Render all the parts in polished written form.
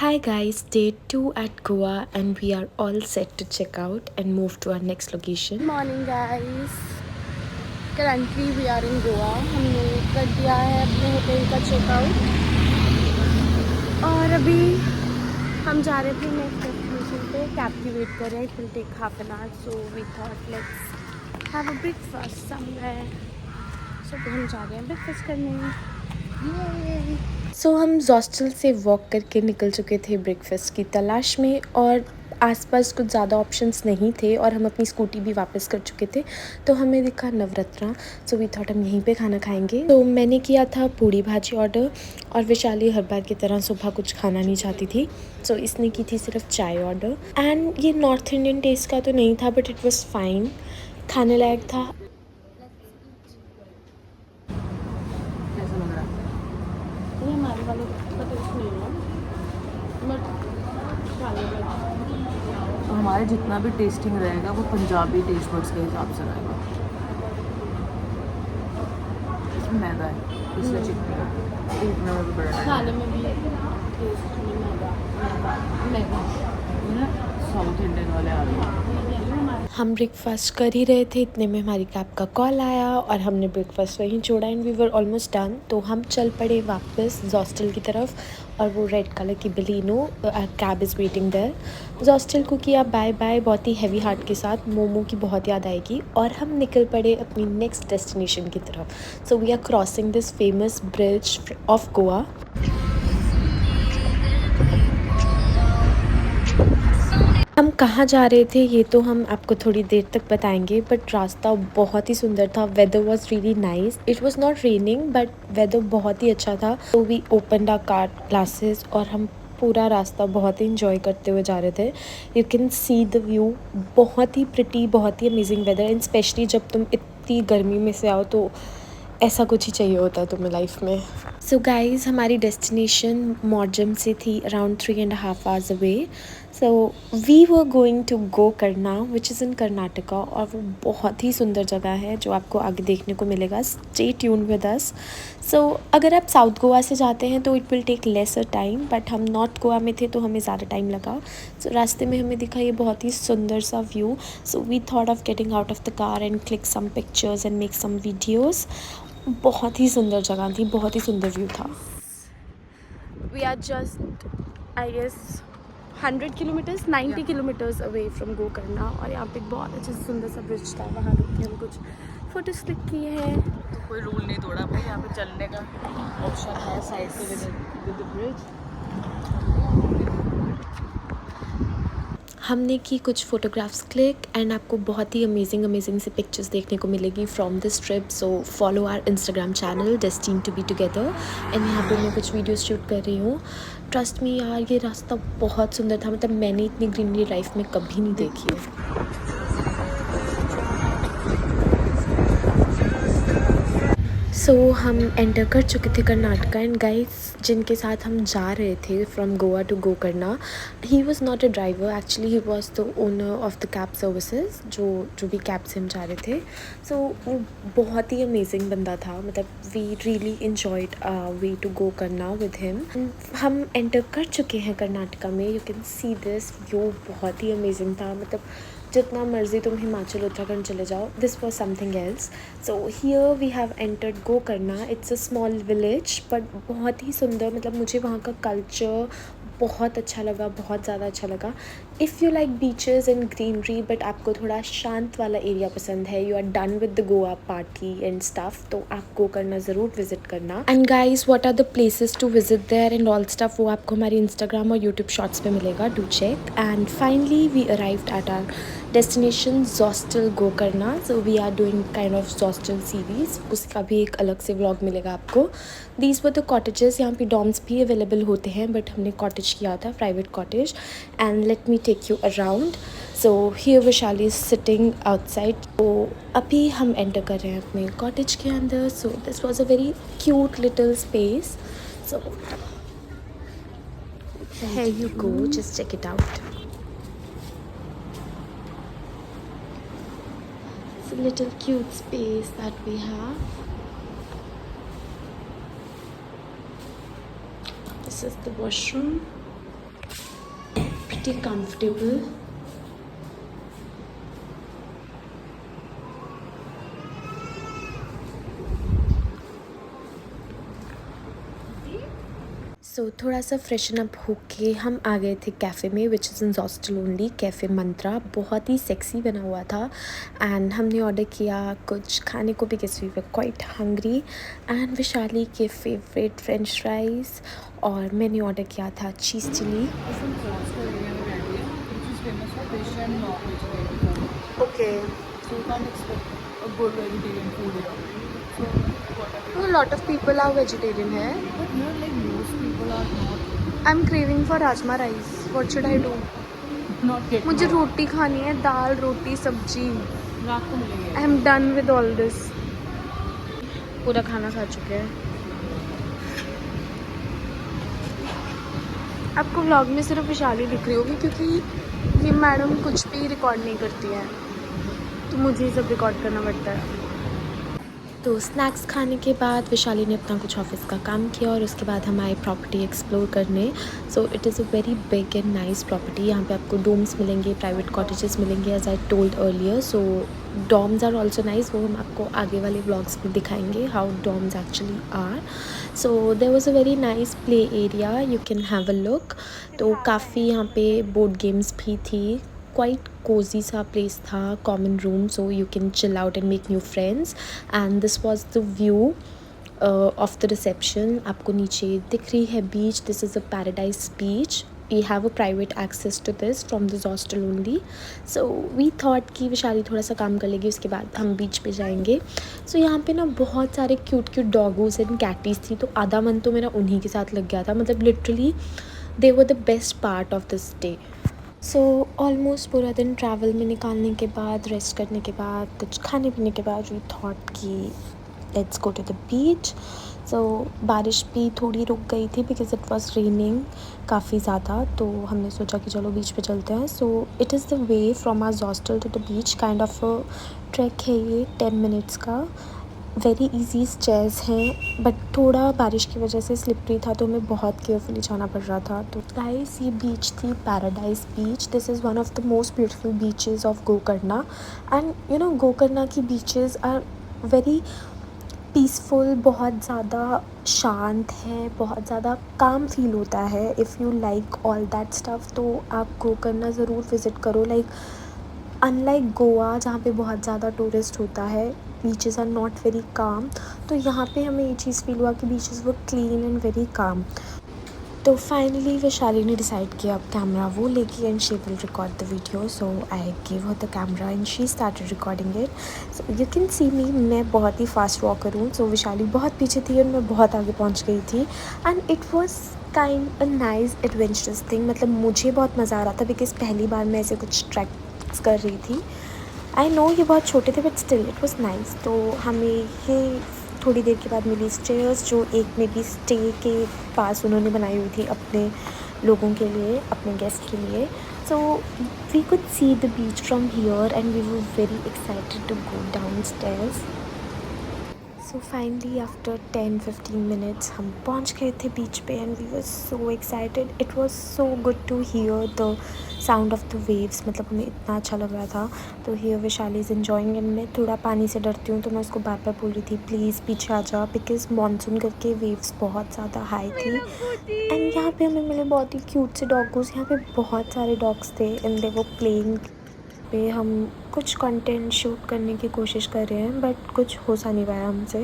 Hi guys, day 2 at Goa and we are all set to check out and move to our next location. Morning guys. Currently we are in Goa. हमने कर दिया है अपने hotel का checkout और अभी हम जा रहे थे नेक्स्ट डेस्टिनेशन पे। कैब की वेट कर रहे हैं। It will take half an hour, so we thought let's have a breakfast somewhere. So अभी हम जा रहे हैं ब्रेकफास्ट करने। हम हॉस्टल से वॉक करके निकल चुके थे ब्रेकफास्ट की तलाश में और आसपास कुछ ज़्यादा ऑप्शंस नहीं थे और हम अपनी स्कूटी भी वापस कर चुके थे, तो हमें दिखा नवरत्ना। सो वी थॉट हम यहीं पे खाना खाएंगे। तो मैंने किया था पूड़ी भाजी ऑर्डर और वैशाली हर बार की तरह सुबह कुछ खाना नहीं चाहती थी, सो इसने की थी सिर्फ चाय ऑर्डर। एंड ये नॉर्थ इंडियन टेस्ट का तो नहीं था बट इट वॉज़ फाइन, खाने लायक था। ये हमारे वाले का टेस्ट नहीं है बट हमारे जितना भी टेस्टिंग रहेगा वो पंजाबी टेस्ट बड्स के हिसाब से रहेगा। इसमें मैदा है इसलिए चिकन है, इतना में भी बड़ा खाने में भी टेस्ट में मैदा साउथ इंडियन वाले आ रहे हैं। हम ब्रेकफास्ट कर ही रहे थे, इतने में हमारी कैब का कॉल आया और हमने ब्रेकफास्ट वहीं छोड़ा and we were almost done. तो हम चल पड़े वापस हॉस्टल की तरफ और वो रेड कलर की Baleno cab is waiting there. Hostel को किया बाय बाय बहुत ही हैवी हार्ट के साथ, मोमो की बहुत याद आएगी और हम निकल पड़े अपनी नेक्स्ट डेस्टिनेशन की तरफ। So we are crossing this famous bridge of Goa. हम कहाँ जा रहे थे ये तो हम आपको थोड़ी देर तक बताएंगे, बट रास्ता बहुत ही सुंदर था। Weather was really nice, it was not raining but weather बहुत ही अच्छा था। तो we open our car glasses और हम पूरा रास्ता बहुत ही इंजॉय करते हुए जा रहे थे। You can see the view, बहुत ही प्रिटी, बहुत ही अमेजिंग वेदर एंड स्पेशली जब तुम इतनी गर्मी में से आओ तो ऐसा कुछ ही चाहिए होता है तुम्हें लाइफ में। सो गाइज़, हमारी डेस्टिनेशन मॉर्जम से थी around 3.5 hours away. So we were going to Gokarna which is in Karnataka और वो बहुत ही सुंदर जगह है जो आपको आगे देखने को मिलेगा। Stay tune with us. So अगर आप साउथ गोवा से जाते हैं तो it will take lesser time, but हम नॉर्थ गोवा में थे तो हमें ज़्यादा टाइम लगा। सो रास्ते में हमें दिखा ये बहुत ही सुंदर सा view. So we thought of getting out of the car and click some pictures and make some videos. बहुत ही सुंदर जगह थी, बहुत ही सुंदर व्यू था। We are just I guess 100 kilometres 90 kilometres away from Gokarna और यहाँ पे एक बहुत अच्छा सुंदर सा ब्रिज था, वहाँ रुक के हम कुछ फोटोज क्लिक किए हैं। तो कोई रूल नहीं तोड़ा भाई, यहाँ पे चलने का ऑप्शन है साइड से विद ब्रिज। हमने की कुछ फ़ोटोग्राफ्स क्लिक एंड आपको बहुत ही अमेजिंग से पिक्चर्स देखने को मिलेगी from this trip. So follow our Instagram channel destined to be together and यहाँ पे मैं कुछ वीडियोस शूट कर रही हूँ। ट्रस्ट मी यार, ये रास्ता बहुत सुंदर था, मतलब मैंने इतनी ग्रीनरी लाइफ में कभी नहीं देखी है। सो हम एंटर कर चुके थे कर्नाटका एंड गाइस जिनके साथ हम जा रहे थे from Goa to Gokarna, he was not a driver, actually he was the owner of the cab services. जो भी कैब से हम जा रहे थे, सो वो बहुत ही अमेजिंग बंदा था, मतलब we really enjoyed way to Gokarna with him. हम एंटर कर चुके हैं कर्नाटका में। You can see this view, बहुत ही अमेजिंग था, मतलब जितना मर्जी तुम हिमाचल उत्तराखंड चले जाओ, this was something else. So here we have entered Gokarna. It's a small village but बहुत ही सुंदर, मतलब मुझे वहाँ का कल्चर बहुत अच्छा लगा, बहुत ज़्यादा अच्छा लगा। If you like beaches and greenery but आपको थोड़ा शांत वाला एरिया पसंद है, you are done with the Goa party and stuff, तो आप गोकर्णा ज़रूर विजिट करना। And guys, what are the places to visit there and all stuff, वो आपको हमारे इंस्टाग्राम और यूट्यूब शॉर्ट्स पे मिलेगा, do check. And finally we arrived at our destination hostel Gokarna. So we are doing kind of hostel series, उसका भी एक अलग से व्लॉग मिलेगा आपको। दीज वर द कॉटेजेस, यहाँ पे डॉम्स भी अवेलेबल होते हैं बट हमने कॉटेज किया था, private cottage. And let me take you around. So here Vaishali is sitting outside. तो अभी हम एंटर कर रहे हैं अपने कॉटेज के अंदर। So this was a very cute little space. So here you go, just check it out. It's a little cute space that we have. This is the washroom. pretty comfortable. सो थोड़ा सा freshen up होके हम आ गए थे cafe में, which is in hostel only, cafe Mantra. बहुत ही sexy बना हुआ था एंड हमने ऑर्डर किया कुछ खाने को, because we were quite hungry, and Vishali के फेवरेट फ्रेंच फ्राइज़, और मैंने ऑर्डर किया था cheese chilli. Okay, lot of people are vegetarian है। I am craving for rajma rice, what should I do? मुझे रोटी खानी है, दाल रोटी सब्जी। I am done with all this. पूरा खाना खा चुके हैं। आपको व्लॉग में सिर्फ विशाली दिख रही होगी, क्योंकि ये मैडम कुछ भी रिकॉर्ड नहीं करती है, तो मुझे ही सब रिकॉर्ड करना पड़ता है। तो स्नैक्स खाने के बाद विशाली ने अपना कुछ ऑफिस का काम किया, और उसके बाद हम आए प्रॉपर्टी एक्सप्लोर करने। So it is a very big and nice property. यहाँ पे आपको डोम्स मिलेंगे, प्राइवेट कॉटेजेस मिलेंगे, as I told earlier. So domes are also nice, वो हम आपको आगे वाले व्लॉग्स में दिखाएंगे how domes actually are. So there was a very nice play area, you can have a look. तो काफ़ी यहाँ पे बोर्ड गेम्स भी थी, क्वाइट कोजी सा प्लेस था, common room, so you can chill out and make new friends. And this was the view of the reception. आपको नीचे दिख रही है beach, this is a paradise beach. We have a private access to this from this hostel only. So we thought कि विशाली थोड़ा सा काम कर लेगी, उसके बाद हम बीच पे जाएंगे। सो यहाँ पे ना बहुत सारे क्यूट क्यूट डॉगोज एंड कैटीज़ थी, तो आधा मन तो मेरा उन्हीं के साथ लग गया था। मतलब literally they were the best part of this day. So almost पूरा दिन ट्रैवल में निकालने के बाद, रेस्ट करने के बाद, कुछ खाने पीने के बाद, वी थॉट कि let's go to the beach. So बारिश भी थोड़ी रुक गई थी, बिकॉज इट वॉज रेनिंग काफ़ी ज़्यादा, तो हमने सोचा कि चलो बीच पे चलते हैं। So it is the way from our hostel to the beach, kind of track है ये 10 मिनट्स का। वेरी इजी स्टेयर्स हैं, बट थोड़ा बारिश की वजह से स्लिपरी था, तो हमें बहुत केयरफुली जाना पड़ रहा था। तो गाइस, ये बीच थी paradise beach. This is one of the most beautiful beaches of Gokarna. And you no, Gokarna की बीचेस आर वेरी पीसफुल, बहुत ज़्यादा शांत है, बहुत ज़्यादा काम फील होता है। If you like all that stuff, तो आप गोकर्णा ज़रूर विज़िट करो। लाइक अनलाइक गोवा, जहाँ पे बहुत ज़्यादा टूरिस्ट होता है, beaches are not very calm. तो यहाँ पे हमें ये चीज़ फील हुआ कि बीचेस वो क्लीन एंड वेरी काम। तो फाइनली विशाली ने डिसाइड किया अब कैमरा वो लेगी and she will record the video. So I give her the camera and she started recording it. So you can see me, मैं बहुत ही फास्ट वॉकर हूँ। सो विशाली बहुत पीछे थी और मैं बहुत आगे पहुँच गई थी। And it was kind a nice adventurous thing. मतलब मुझे बहुत मज़ा आ रहा था, बिकॉज पहली बार मैं ऐसे कुछ ट्रैक्स कर रही थी। आई नो ये बहुत छोटे थे, but still it was nice. तो हमें ये थोड़ी देर के बाद मिली स्टेयर्स, जो एक में भी स्टे के पास उन्होंने बनाई हुई थी अपने लोगों के लिए, अपने गेस्ट के लिए। So we could see the beach from here and we were very excited to go down stairs. So finally after 10-15 minutes हम पहुंच गए थे बीच पे, and we were so excited. It was so good to hear the sound of the waves. मतलब हमें इतना अच्छा लग रहा था। तो here Vishali is enjoying, and मैं थोड़ा पानी से डरती हूँ, तो मैं उसको बार बार बोल रही थी प्लीज़ पीछे आ जा, बिकॉज मानसून करके वेव्स बहुत ज़्यादा हाई थी। एंड यहाँ पे हमें मिले बहुत ही क्यूट से डॉगोज़। यहाँ पे बहुत सारे डॉग्स थे एंड दे वर प्लेइंग। पे हम कुछ कंटेंट शूट करने की कोशिश कर रहे हैं, बट कुछ हो सा नहीं पाया हमसे।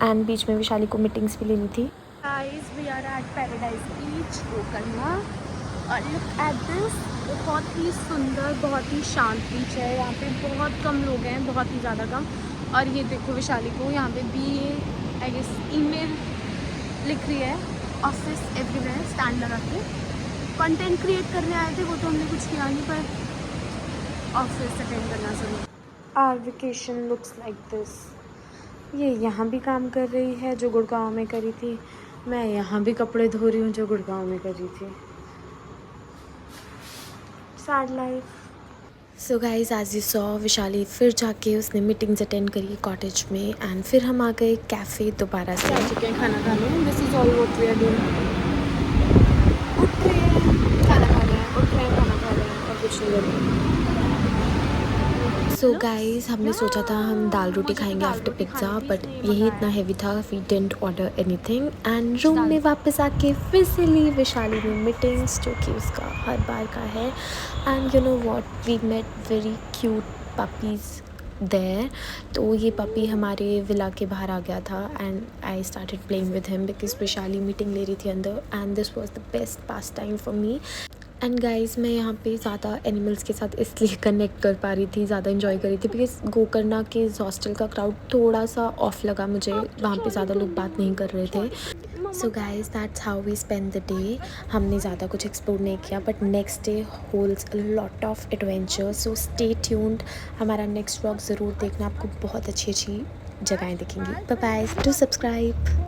एंड बीच में विशाली को मीटिंग्स भी लेनी थी। Guys, we are at Paradise Beach Gokarna, और लुक एट दिस। बहुत ही सुंदर, बहुत ही शांत बीच है। यहाँ पे बहुत कम लोग हैं, बहुत ही ज़्यादा कम। और ये देखो विशाली को यहाँ पे BA आई गेस ईमेल लिख रही है, ऑफिस एवरीवेयर स्टैंड लगा के। कंटेंट क्रिएट करने आए थे, वो तो हमने कुछ किया नहीं, पर ऑफिस अटेंड करना ज़रूर। Our vacation looks like this. ये यहाँ भी काम कर रही है जो गुड़गांव में करी थी, मैं यहाँ भी कपड़े धो रही हूँ जो गुड़गांव में करी थी। Sad life. So guys, as you saw, Vishali फिर जाके उसने मीटिंग्स अटेंड करी कॉटेज में, एंड फिर हम आ गए कैफ़े दोबारा से। आ चुके हैं खाना खाने। This is all what we are doing. उठ रहे हैं, खाना खा रहे हैं, उठ रहे हैं, सो गाइस हमने सोचा था हम दाल रोटी खाएंगे आफ्टर पिज्ज़ा, बट यही इतना हैवी था, we didn't order anything. And room में वापस आके फिर से ली विशाली में मीटिंग्स, जो कि उसका हर बार का है। And you know what, we met very cute puppies there. तो ये पपी हमारे विला के बाहर आ गया था and I started playing with him because Vishali meeting ले रही थी अंदर, and this was the best pass time for me. And guys मैं यहाँ पे ज़्यादा एनिमल्स के साथ इसलिए कनेक्ट कर पा रही थी, ज़्यादा इन्जॉय कर रही थी बिकॉज गोकर्णा के हॉस्टल का क्राउड थोड़ा सा ऑफ लगा मुझे, वहाँ पे ज़्यादा लोग बात नहीं कर रहे थे। So guys that's how we spend the day. हमने ज़्यादा कुछ एक्सप्लोर नहीं किया, but next day holds a lot of adventure, so stay tuned. हमारा नेक्स्ट व्लॉग ज़रूर देखना, आपको बहुत अच्छी अच्छी जगहें दिखेंगी। Bye bye, do subscribe.